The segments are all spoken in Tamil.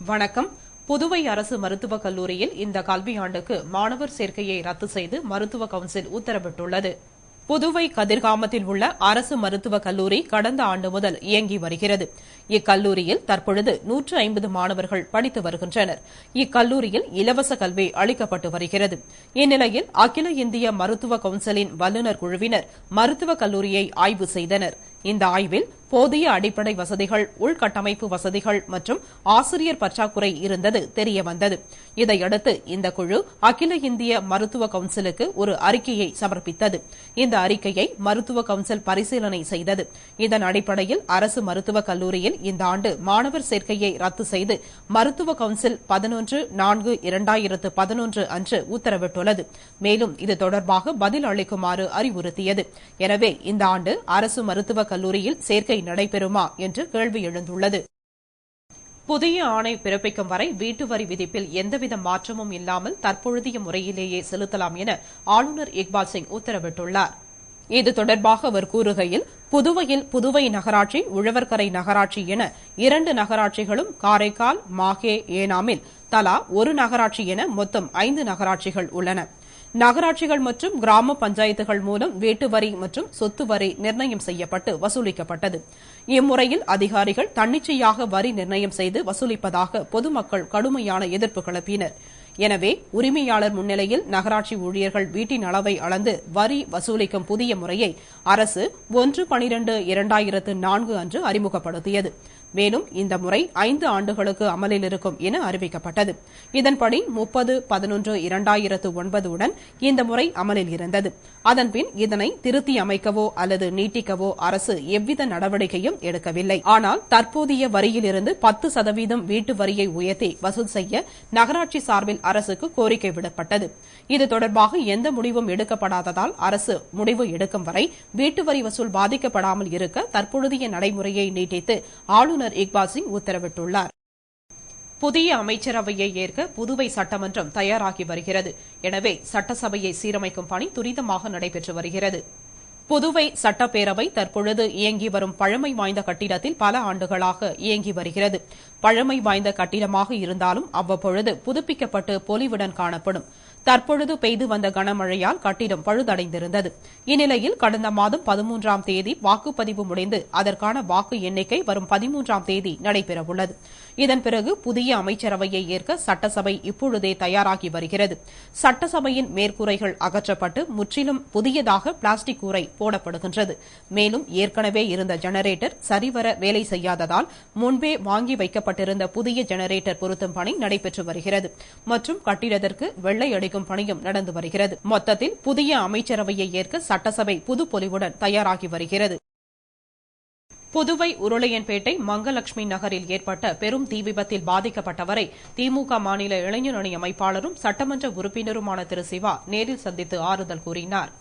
வணக்கம். புதுவை அரசு மருத்துவக் கல்லூரியில் இந்த கல்வியாண்டுக்கு மாணவர் சேர்க்கையை ரத்து செய்து மருத்துவ கவுன்சில் உத்தரவிட்டுள்ளது. புதுவை கதிர்காமத்தில் உள்ள அரசு மருத்துவக் கல்லூரி கடந்த ஆண்டு முதல் இயங்கி வருகிறது. இக்கல்லூரியில் தற்பொழுது 150 மாணவர்கள் படித்து வருகின்றனர். இக்கல்லூரியில் இலவச கல்வி அளிக்கப்பட்டு வருகிறது. இந்நிலையில் அகில இந்திய மருத்துவ கவுன்சிலின் வல்லுநர் குழுவினர் மருத்துவக் கல்லூரியை ஆய்வு செய்தனர். இந்த ஆய்வில் போதிய அடிப்படை வசதிகள், உள்கட்டமைப்பு வசதிகள் மற்றும் ஆசிரியர் பற்றாக்குறை இருந்தது தெரியவந்தது. இதையடுத்து இந்த குழு அகில இந்திய மருத்துவ கவுன்சிலுக்கு ஒரு அறிக்கையை சமர்ப்பித்தது. இந்த அறிக்கையை மருத்துவ கவுன்சில் பரிசீலனை செய்தது. இதன் அடிப்படையில் அரசு மருத்துவக் கல்லூரியில் இந்த ஆண்டு மாணவர் சேர்க்கையை ரத்து செய்து மருத்துவ கவுன்சில் 11/4/2011 அன்று உத்தரவிட்டுள்ளது. மேலும் இது தொடர்பாக பதில் அளிக்குமாறு அறிவுறுத்தியது. எனவே இந்த ஆண்டு அரசு மருத்துவக் கல்லூரியில் சேர்க்கை நடைபெறுமா என்று கேள்வி எழுந்துள்ளது. புதிய ஆணை பிறப்பிக்கும் வரை வீட்டு வரி விதிப்பில் எந்தவித மாற்றமும் இல்லாமல் தற்பொழுதைய முறையிலேயே செலுத்தலாம் என ஆளுநர் இக்பால் சிங் உத்தரவிட்டுள்ளார். இது தொடர்பாக அவர் கூறுகையில், புதுவையில் புதுவை நகராட்சி, உழவர்கரை நகராட்சி என 2 நகராட்சிகளும், காரைக்கால், மாஹே, ஏனாமில் தலா ஒரு நகராட்சி என மொத்தம் 5 நகராட்சிகள் உள்ளன. நகராட்சிகள் மற்றும் கிராம பஞ்சாயத்துகள் மூலம் வீட்டு வரி மற்றும் சொத்து வரி நிர்ணயம் செய்யப்பட்டு வசூலிக்கப்பட்டது. இம்முறையில் அதிகாரிகள் தன்னிச்சையாக வரி நிர்ணயம் செய்து வசூலிப்பதாக பொதுமக்கள் கடுமையான எதிர்ப்பு கிளப்பினர். எனவே உரிமையாளர் முன்னிலையில் நகராட்சி ஊழியர்கள் வீட்டின் அளவை அளந்து வரி வசூலிக்கும் புதிய முறையை அரசு 1/12/2004 அன்று அறிமுகப்படுத்தியது. மேலும் இந்த முறை 5 ஆண்டுகளுக்கு அமலில் இருக்கும் என அறிவிக்கப்பட்டது. இதன்படி 30/11/2009 உடன் இந்த முறை அமலில் இருந்தது. அதன்பின் இதனை திருத்தி அமைக்கவோ அல்லது நீட்டிக்கவோ அரசு எவ்வித நடவடிக்கையும் எடுக்கவில்லை. ஆனால் தற்போதைய வரியிலிருந்து 10% வீட்டு வரியை உயர்த்தி வசூல் செய்ய நகராட்சி சார்பில் அரசுக்கு கோரிக்கை விடப்பட்டது. இது தொடர்பாக எந்த முடிவும் எடுக்கப்படாததால் அரசு முடிவு எடுக்கும் வரை வீட்டு வரி வசூல் பாதிக்கப்படாமல் இருக்க தற்பொழுதைய நடைமுறையை நீட்டித்து ஆளுநர் இக்பால் சிங் உத்தரவிட்டுள்ளார். புதிய அமைச்சரவையை ஏற்க புதுவை சட்டமன்றம் தயாராகி வருகிறது. எனவே சட்டசபையை சீரமைக்கும் பணி துரிதமாக நடைபெற்று வருகிறது. புதுவை சட்டப்பேரவை தற்பொழுது இயங்கி வரும் பழமை வாய்ந்த கட்டிடத்தில் பல ஆண்டுகளாக இயங்கி வருகிறது. பழமை வாய்ந்த கட்டிடமாக இருந்தாலும் அவ்வப்பொழுது புதுப்பிக்கப்பட்டு பொலிவுடன் காணப்படும். தற்பொழுது பெய்து வந்த கனமழையால் கட்டிடம் பழுதடைந்திருந்தது. இந்நிலையில் கடந்த மாதம் 13ஆம் தேதி வாக்குப்பதிவு முடிந்து அதற்கான வாக்கு எண்ணிக்கை வரும் 13ஆம் தேதி நடைபெறவுள்ளது. இதன் பிறகு புதிய அமைச்சரவையை ஏற்க சட்டசபை இப்பொழுதே தயாராகி வருகிறது. சட்டசபையின் மேற்கூரைகள் அகற்றப்பட்டு முற்றிலும் புதியதாக பிளாஸ்டிக் கூரை போடப்படுகின்றது. மேலும் ஏற்கனவே இருந்த ஜெனரேட்டர் சரிவர வேலை செய்யாததால் முன்பே வாங்கி வைக்கப்பட்டிருந்த புதிய ஜெனரேட்டர் பொருத்தும் பணி நடைபெற்று வருகிறது. மற்றும் கட்டிடத்திற்கு வெள்ளை அடிக்கும் பணியும் நடந்து வருகிறது. மொத்தத்தில் புதிய அமைச்சரவையை ஏற்க சட்டசபை புதுப்பொலிவுடன் தயாராகி வருகிறது. புதுவை உருளையன்பேட்டை மங்கலட்சுமி நகரில் ஏற்பட்ட பெரும் தீ விபத்தில் பாதிக்கப்பட்டவரை திமுக மாநில இளைஞரணி அமைப்பாளரும் சட்டமன்ற உறுப்பினருமான திரு சிவா நேரில் சந்தித்து ஆறுதல் கூறினார்.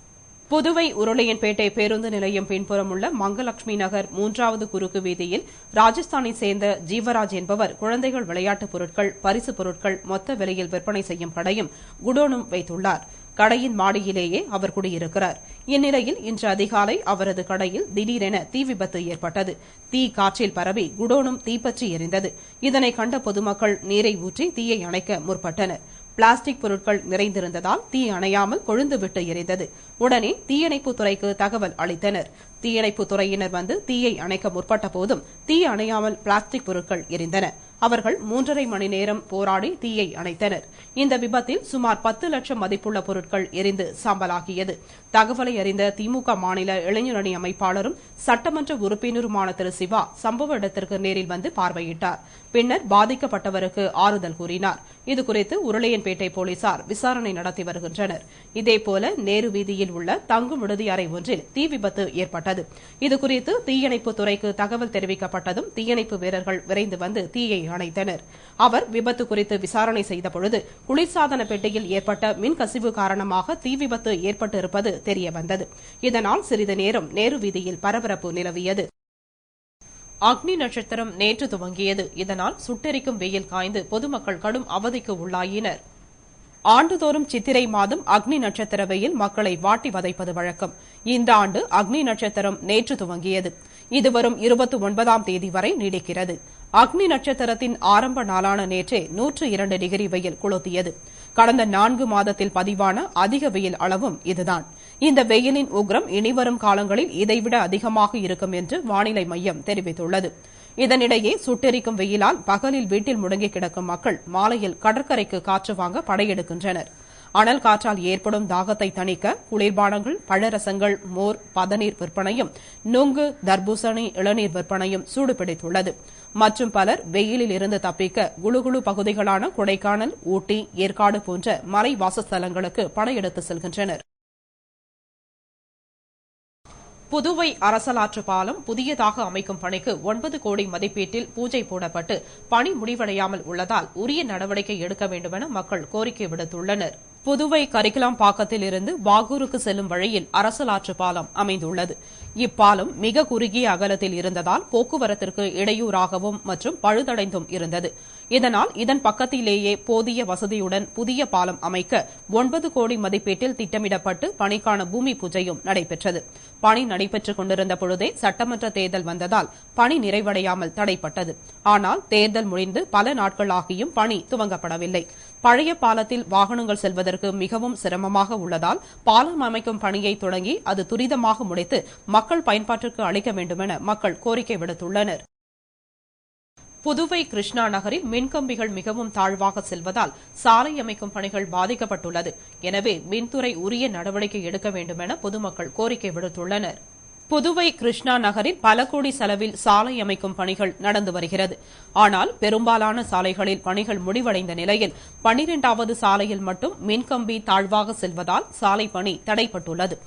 புதுவை உருளையன்பேட்டை பேருந்து நிலையம் பின்புறம் உள்ள மங்கலட்சுமி நகர் 3வது குறுக்கு வீதியில் ராஜஸ்தானை சேர்ந்த ஜீவராஜ் என்பவர் குழந்தைகள் விளையாட்டுப் பொருட்கள், பரிசுப் பொருட்கள் மொத்த விலையில் விற்பனை செய்யும் கடையும் குடோனும் வைத்துள்ளார். கடையின் மாடியிலேயே அவர் குடியிருக்கிறார். இந்நிலையில் இன்று அதிகாலை அவரது கடையில் திடீரென தீ விபத்து ஏற்பட்டது. தீ காற்றில் பரவி குடோனும் தீப்பற்றி எரிந்தது. இதனை கண்ட பொதுமக்கள் நீரை ஊற்றி தீயை அணைக்க முற்பட்டனர். பிளாஸ்டிக் பொருட்கள் நிறைந்திருந்ததால் தீ அணையாமல் கொழுந்துவிட்டு எரிந்தது. உடனே தீயணைப்புத் துறைக்கு தகவல் அளித்தனர். தீயணைப்புத் துறையினர் வந்து தீயை அணைக்க முற்பட்ட போதும் தீ அணையாமல் பிளாஸ்டிக் பொருட்கள் எரிந்தன. அவர்கள் 3.5 மணி நேரம் போராடி தீயை அணைத்தனர். இந்த விபத்தில் சுமார் 10 லட்சம் மதிப்புள்ள பொருட்கள் எரிந்து சாம்பலாகியது. தகவலை அறிந்த திமுக மாநில இளைஞரணி அமைப்பாளரும் சட்டமன்ற உறுப்பினருமான திரு சிவா சம்பவ இடத்திற்கு நேரில் வந்து பார்வையிட்டார். பின்னர் பாதிக்கப்பட்டவருக்கு ஆறுதல் கூறினார். இதுகுறித்து உருளையன்பேட்டை போலீசார் விசாரணை நடத்தி வருகின்றனர். இதேபோல நேரு வீதியில் உள்ள தங்கும் விடுதி அறை ஒன்றில் தீ விபத்து ஏற்பட்டது. இதுகுறித்து தீயணைப்புத் துறைக்கு தகவல் தெரிவிக்கப்பட்டதும் தீயணைப்பு வீரர்கள் விரைந்து வந்து தீயை அணைத்தனர். அவர் விபத்து குறித்து விசாரணை செய்தபொழுது குளிர்சாதன பெட்டியில் ஏற்பட்ட மின்கசிவு காரணமாக தீ விபத்து ஏற்பட்டு இருப்பது தெரியவந்தது. இதனால் சிறிது நேரம் நேரு வீதியில் பரபரப்பு நிலவியது. அக்னி நட்சத்திரம் நேற்று துவங்கியது. இதனால் சுட்டெரிக்கும் வெயில் காய்ந்து பொதுமக்கள் கடும் அவதிக்கு உள்ளாயினர். ஆண்டுதோறும் சித்திரை மாதம் அக்னி நட்சத்திர வெயில் மக்களை வாட்டி வதைப்பது வழக்கம். இந்த ஆண்டு அக்னி நட்சத்திரம் நேற்று துவங்கியது. இது வரும் 29ஆம் தேதி வரை நீடிக்கிறது. அக்னி நட்சத்திரத்தின் ஆரம்ப நாளான நேற்றே 102 டிகிரி வெயில் கொளுத்தியது. கடந்த 4 மாதத்தில் பதிவான அதிக வெயில் அளவும் இதுதான். இந்த வெயிலின் உக்ரம் இனிவரும் காலங்களில் இதைவிட அதிகமாக இருக்கும் என்று வானிலை மையம் தெரிவித்துள்ளது. இதனிடையே சுட்டெரிக்கும் வெயிலால் பகலில் வீட்டில் முடங்கி கிடக்கும் மக்கள் மாலையில் கடற்கரைக்கு காற்று வாங்க படையெடுக்கின்றனர். அனல் காற்றால் ஏற்படும் தாகத்தை தணிக்க குளிர்பானங்கள், பழரசங்கள், மோர், பதநீர் விற்பனையும், நுங்கு, தர்பூசணி, இளநீர் விற்பனையும் சூடுபிடித்துள்ளது. மற்றும் பலர் வெயிலில் இருந்து தப்பிக்க குளுகுளு பகுதிகளான கொடைக்கானல், ஊட்டி, ஏற்காடு போன்ற மலை வாசஸ்தலங்களுக்கு படையெடுத்து செல்கின்றனர். புதுவை அரசலாற்று பாலம் புதியதாக அமைக்கும் பணிக்கு 9 கோடி மதிப்பீட்டில் பூஜை போடப்பட்டு பணி முடிவடையாமல் உள்ளதால் உரிய நடவடிக்கை எடுக்க வேண்டுமென மக்கள் கோரிக்கை விடுத்துள்ளனர். புதுவை கரிக்கலாம்பாக்கத்தில் இருந்து வாகூருக்கு செல்லும் வழியில் அரசலாற்று பாலம் அமைந்துள்ளது. இப்பாலம் மிக குறுகிய அகலத்தில் இருந்ததால் போக்குவரத்திற்கு இடையூறாகவும் மற்றும் பழுதடைந்தும் இருந்தது. இதனால் இதன் பக்கத்திலேயே போதிய வசதியுடன் புதிய பாலம் அமைக்க 9 கோடி மதிப்பீட்டில் திட்டமிடப்பட்டு பணிக்கான பூமி பூஜையும் நடைபெற்றது. பணி நடைபெற்றுக் கொண்டிருந்த பொழுதே சட்டமன்ற தேர்தல் வந்ததால் பணி நிறைவடையாமல் தடைப்பட்டது. ஆனால் தேர்தல் முடிந்து பல நாட்களாகியும் பணி துவங்கப்படவில்லை. பழைய பாலத்தில் வாகனங்கள் செல்வதற்கு மிகவும் சிரமமாக உள்ளதால் பாலம் அமைக்கும் பணியை தொடங்கி அது துரிதமாக முடித்து மக்கள் பயன்பாட்டிற்கு அளிக்க வேண்டுமென மக்கள் கோரிக்கை விடுத்துள்ளனர். புதுவை கிருஷ்ணா நகரில் மின்கம்பிகள் மிகவும் தாழ்வாக செல்வதால் சாலை அமைக்கும் பணிகள் பாதிக்கப்பட்டுள்ளது. எனவே மின்துறை உரிய நடவடிக்கை எடுக்க வேண்டுமென பொதுமக்கள் கோரிக்கை விடுத்துள்ளனர். புதுவை கிருஷ்ணா நகரில் பல கோடி செலவில் சாலை அமைக்கும் பணிகள் நடந்து வருகிறது. ஆனால் பெரும்பாலான சாலைகளில் பணிகள் முடிவடைந்த நிலையில் 12வது சாலையில் மட்டும் மின்கம்பி தாழ்வாக செல்வதால் சாலை பணி தடைப்பட்டுள்ளது.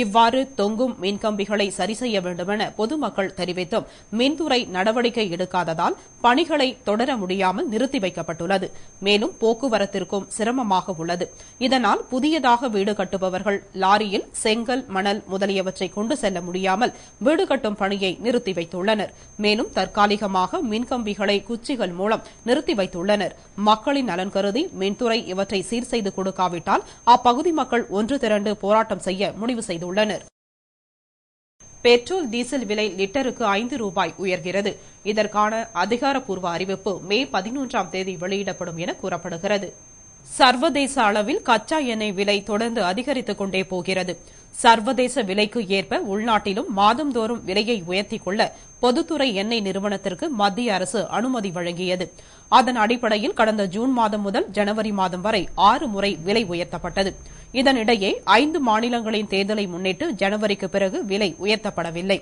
இவ்வாறு தொங்கும் மின்கம்பிகளை சரி செய்ய வேண்டுமென பொதுமக்கள் தெரிவித்தும் மின்துறை நடவடிக்கை எடுக்காததால் பணிகளை தொடர முடியாமல் நிறுத்தி வைக்கப்பட்டுள்ளது. மேலும் போக்குவரத்திற்கும் சிரமமாக உள்ளது. இதனால் புதியதாக வீடு கட்டுபவர்கள் லாரியில் செங்கல், மணல் முதலியவற்றை கொண்டு செல்ல முடியாது வீடு கட்டும் பணியை நிறுத்தி வைத்துள்ளனர். மேலும் தற்காலிகமாக மின்கம்பிகளை குச்சிகள் மூலம் நிறுத்தி வைத்துள்ளனர். மக்களின் நலன் கருதி மின்துறை இவற்றை சீர் செய்து கொடுக்காவிட்டால் அப்பகுதி மக்கள் ஒன்று திரண்டு போராட்டம் செய்ய முடிவு செய்துள்ளனர். பெட்ரோல், டீசல் விலை லிட்டருக்கு 5 ரூபாய் உயர்கிறது. இதற்கான அதிகாரப்பூர்வ அறிவிப்பு மே 11ஆம் தேதி வெளியிடப்படும் என கூறப்படுகிறது. சர்வதேச அளவில் கச்சா எண்ணெய் விலை தொடர்ந்து அதிகரித்துக் கொண்டே போகிறது. சர்வதேச விலைக்கு ஏற்ப உள்நாட்டிலும் மாதந்தோறும் விலையை உயர்த்திக் கொள்ள பொதுத்துறை எண்ணெய் நிறுவனத்திற்கு மத்திய அரசு அனுமதி வழங்கியது. அதன் அடிப்படையில் கடந்த ஜூன் மாதம் முதல் ஜனவரி மாதம் வரை 6 முறை விலை உயர்த்தப்பட்டது. இதனிடையே 5 மாநிலங்களின் தேர்தலை முன்னிட்டு ஜனவரிக்கு பிறகு விலை உயர்த்தப்படவில்லை.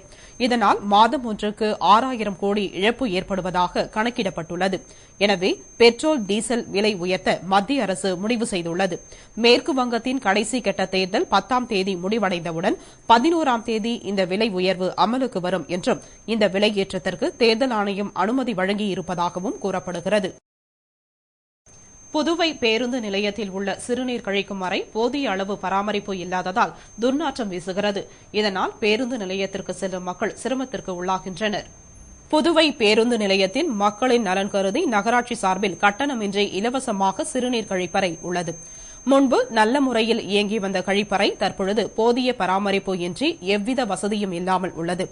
இதனால் மாதம் ஒன்றுக்கு 6000 கோடி இழப்பு ஏற்படுவதாக கணக்கிடப்பட்டுள்ளது. எனவே பெட்ரோல், டீசல் விலை உயர்த்த மத்திய அரசு முடிவு செய்துள்ளது. மேற்கு வங்கத்தின் கடைசி கட்ட தேர்தல் 10ஆம் தேதி முடிவடைந்தவுடன் 11ஆம் தேதி இந்த விலை உயர்வு அமலுக்கு வரும் என்றும் இந்த விலையேற்றத்திற்கு தேர்தல் ஆணையம் அனுமதி வழங்கியிருப்பதாகவும் கூறப்படுகிறது. புதுவை பேருந்து நிலையத்தில் உள்ள சிறுநீர் கழிக்கும் அறை போதிய அளவு பராமரிப்பு இல்லாததால் துர்நாற்றம் வீசுகிறது. இதனால் பேருந்து நிலையத்திற்கு செல்லும் மக்கள் சிரமத்திற்கு உள்ளாகின்றனர். புதுவை பேருந்து நிலையத்தில் மக்களின் நலன் கருதி நகராட்சி சார்பில் கட்டணமின்றி இலவசமாக சிறுநீர் கழிப்பறை உள்ளது. முன்பு நல்ல முறையில் இயங்கி வந்த கழிப்பறை தற்பொழுது போதிய பராமரிப்பு இன்றி எவ்வித வசதியும் இல்லாமல் உள்ளது.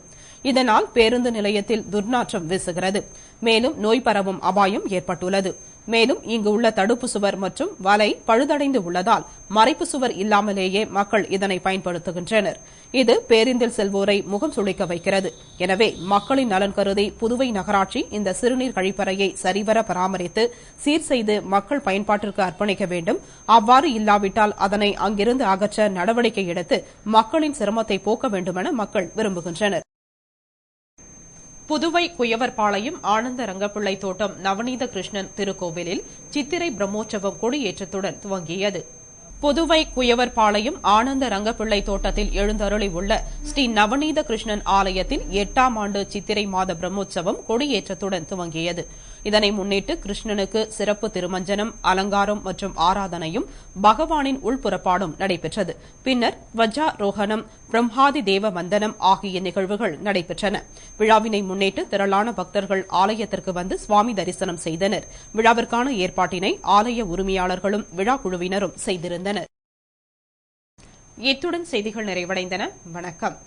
இதனால் பேருந்து நிலையத்தில் துர்நாற்றம் வீசுகிறது. மேலும் நோய் பரவும் அபாயம் ஏற்பட்டுள்ளது. மேலும் இங்கு உள்ள தடுப்பு சுவர் மற்றும் வலை பழுதடைந்து உள்ளதால் மறைப்பு சுவர் இல்லாமலேயே மக்கள் இதனை பயன்படுத்துகின்றனர். இது பேருந்தில் செல்வோரை முகம் சுளிக்க வைக்கிறது. எனவே மக்களின் நலன் கருதி புதுவை நகராட்சி இந்த சிறுநீர் கழிப்பறையை சரிவர பராமரித்து சீர் செய்து மக்கள் பயன்பாட்டிற்கு அர்ப்பணிக்க வேண்டும். அவ்வாறு இல்லாவிட்டால் அதனை அங்கிருந்து அகற்ற நடவடிக்கை எடுத்து மக்களின் சிரமத்தை போக்க வேண்டுமென மக்கள் விரும்புகின்றனர். புதுவை குயவர்பாளையம் ஆனந்த ரங்கப்பிள்ளை தோட்டம் நவநீத கிருஷ்ணன் திருக்கோவிலில் சித்திரை பிரம்மோற்சவம் கொடியேற்றத்துடன் துவங்கியது. புதுவை குயவர்பாளையம் ஆனந்த ரங்கப்பிள்ளை தோட்டத்தில் எழுந்தருளி உள்ள ஸ்ரீ நவநீத கிருஷ்ணன் ஆலயத்தில் 8ஆம் ஆண்டு சித்திரை மாத பிரம்மோற்சவம் கொடியேற்றத்துடன் துவங்கியது. இதனை முன்னிட்டு கிருஷ்ணனுக்கு சிறப்பு திருமஞ்சனம், அலங்காரம் மற்றும் ஆராதனையும் பகவானின் உள்புறப்பாடும் நடைபெற்றது. பின்னர் துவஜாரோகணம், பிரம்மாதி தேவ வந்தனம் ஆகிய நிகழ்வுகள் நடைபெற்றன. விழாவினை முன்னிட்டு திரளான பக்தர்கள் ஆலயத்திற்கு வந்து சுவாமி தரிசனம் செய்தனர். விழாவிற்கான ஏற்பாட்டினை ஆலய உரிமையாளர்களும் விழா குழுவினரும் செய்திருந்தனர். இத்துடன் செய்திகள் நிறைவடைந்தன. வணக்கம்.